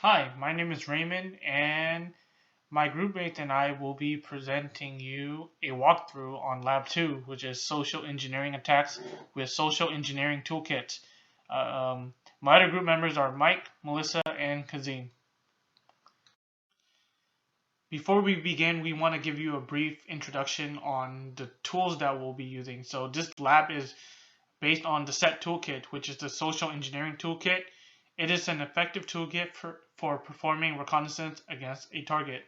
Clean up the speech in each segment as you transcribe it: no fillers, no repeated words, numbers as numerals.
Hi, my name is Raymond, and my groupmate and I will be presenting you a walkthrough on Lab 2, which is Social Engineering Attacks with Social Engineering Toolkit. My other group members are Mike, Melissa, and Kazim. Before we begin, we want to give you a brief introduction on the tools that we'll be using. So this lab is based on the SET toolkit, which is the Social Engineering Toolkit. It is an effective toolkit for performing reconnaissance against a target.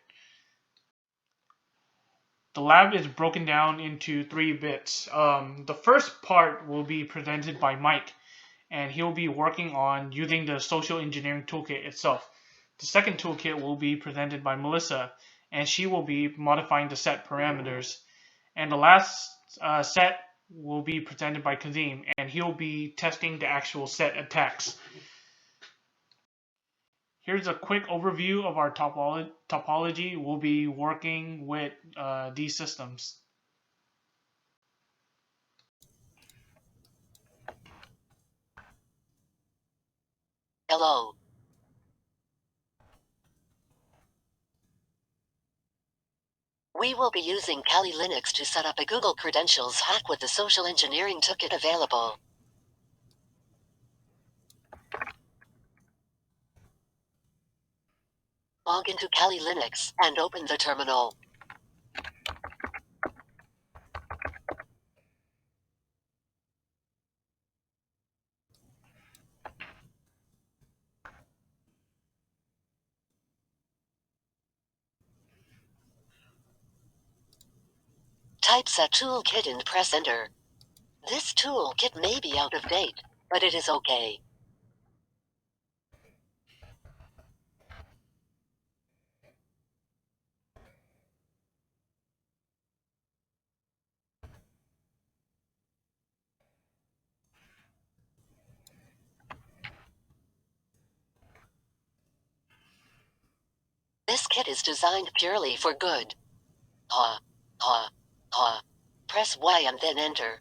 The lab is broken down into three bits. The first part will be presented by Mike, and he'll be working on using the social engineering toolkit itself. The second toolkit will be presented by Melissa, and she will be modifying the set parameters. And the last set will be presented by Kazim, and he'll be testing the actual set attacks. Here's a quick overview of our topology. We'll be working with these systems. Hello. We will be using Kali Linux to set up a Google Credentials hack with the social engineering toolkit available. Log into Kali Linux and open the terminal. Type set toolkit and press enter. This toolkit may be out of date, but it is okay. This kit is designed purely for good. Ha. Ha. Ha. Press Y and then enter.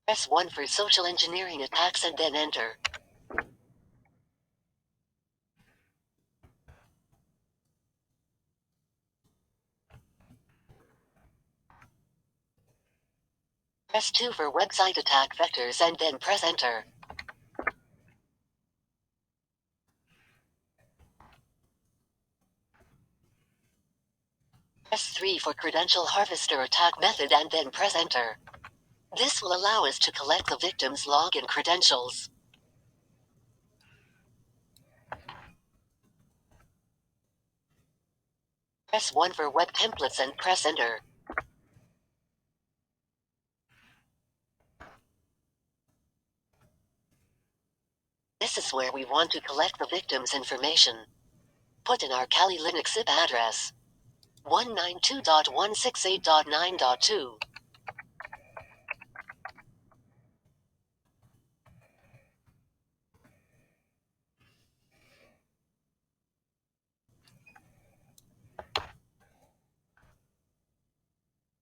Press 1 for social engineering attacks and then enter. Press 2 for website attack vectors and then press enter. Press 3 for credential harvester attack method and then press enter. This will allow us to collect the victim's login credentials. Press 1 for web templates and press enter. This is where we want to collect the victim's information. Put in our Kali Linux IP address 192.168.9.2.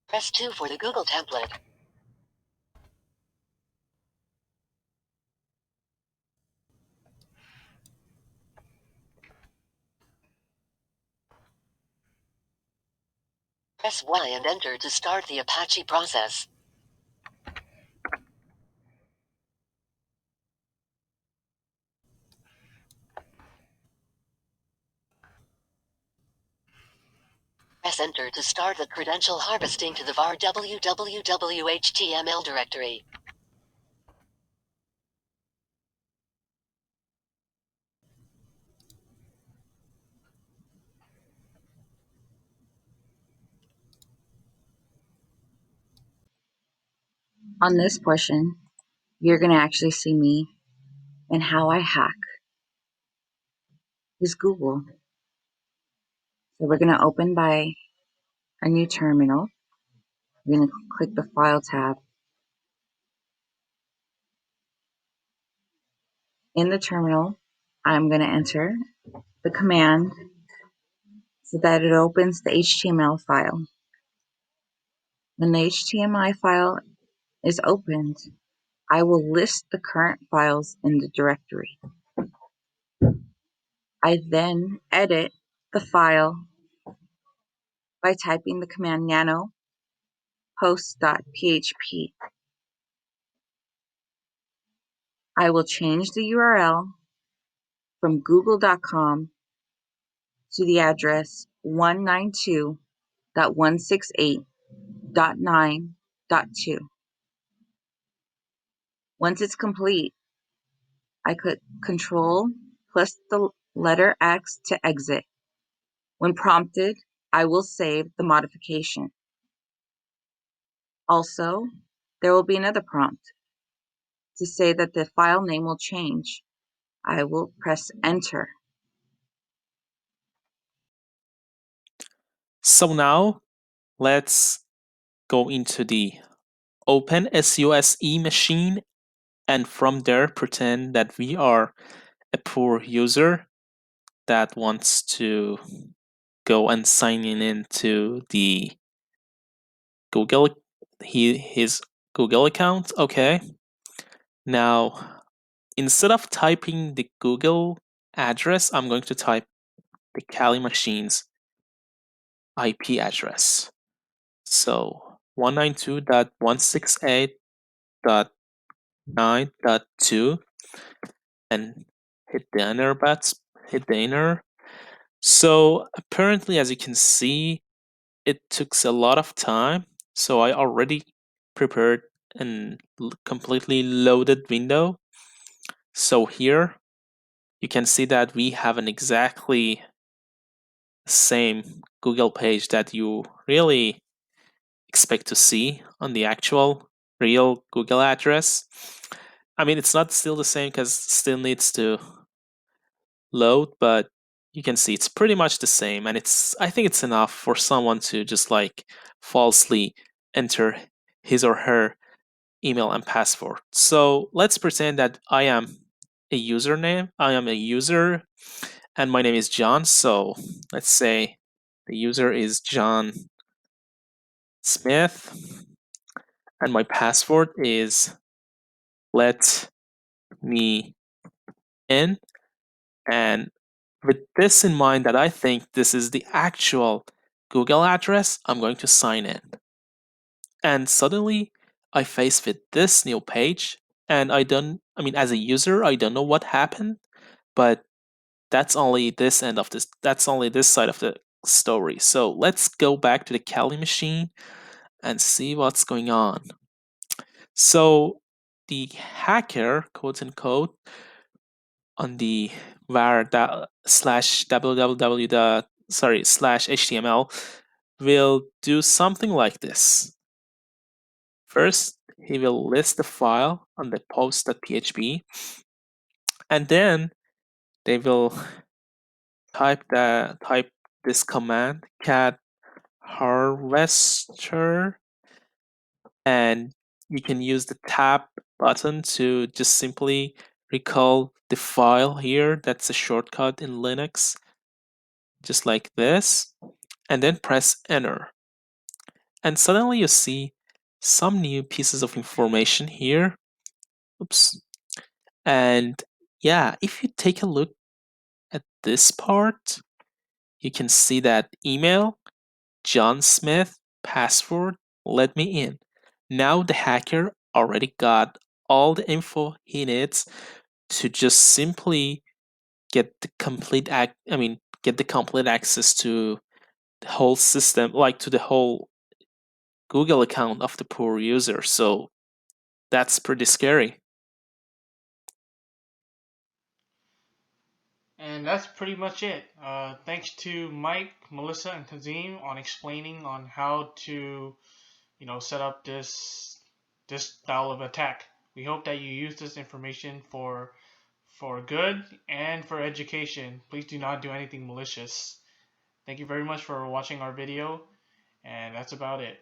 Press 2 for the Google template. Press Y and enter to start the Apache process. Press enter to start the credential harvesting to the var www.html directory. On this portion, you're going to actually see me and how I hack is Google. So we're going to open by a new terminal. We're going to click the File tab. In the terminal, I'm going to enter the command so that it opens the HTML file. When the HTML file is opened, I will list the current files in the directory. I then edit the file by typing the command nano post.php. I will change the URL from google.com to the address 192.168.9.2. Once it's complete, I click Control plus the letter X to exit. When prompted, I will save the modification. Also, there will be another prompt to say that the file name will change. I will press Enter. So now let's go into the Open SUSE machine, and from there pretend that we are a poor user that wants to go and sign in into the Google his Google account. Okay. Now, instead of typing the Google address, I'm going to type the Kali machine's IP address. So 192.168.9.2 and hit the enter button, hit the enter. So apparently, as you can see, it took a lot of time. So I already prepared a completely loaded window. So here you can see that we have an exactly same Google page that you really expect to see on the actual real Google address. I mean, it's not still the same because it still needs to load, but you can see it's pretty much the same, and I think it's enough for someone to just like falsely enter his or her email and password. So let's pretend that I am a username. I am a user and my name is John. So let's say the user is John Smith and my password is let me in. And with this in mind, that I think this is the actual Google address, I'm going to sign in. And suddenly I face with this new page, and as a user, I don't know what happened, but that's only this end of this, that's only this side of the story. So let's go back to the Kali machine and see what's going on. So the hacker, quote unquote, on the var slash www slash html will do something like this. First, he will list the file on the post.php, and then they will type this command cat harvester, and you can use the tab button to just simply recall the file here. That's a shortcut in Linux, just like this, and then press enter. And suddenly you see some new pieces of information here. Oops. And yeah, if you take a look at this part, you can see that email, John Smith, password, let me in. Now the hacker already got all the info he needs to just simply get the get the complete access to the whole system, like to the whole Google account of the poor user. So that's pretty scary. And that's pretty much it. Thanks to Mike, Melissa, and Kazem on explaining on how to, set up this style of attack. We hope that you use this information for good and for education. Please do not do anything malicious. Thank you very much for watching our video, and that's about it.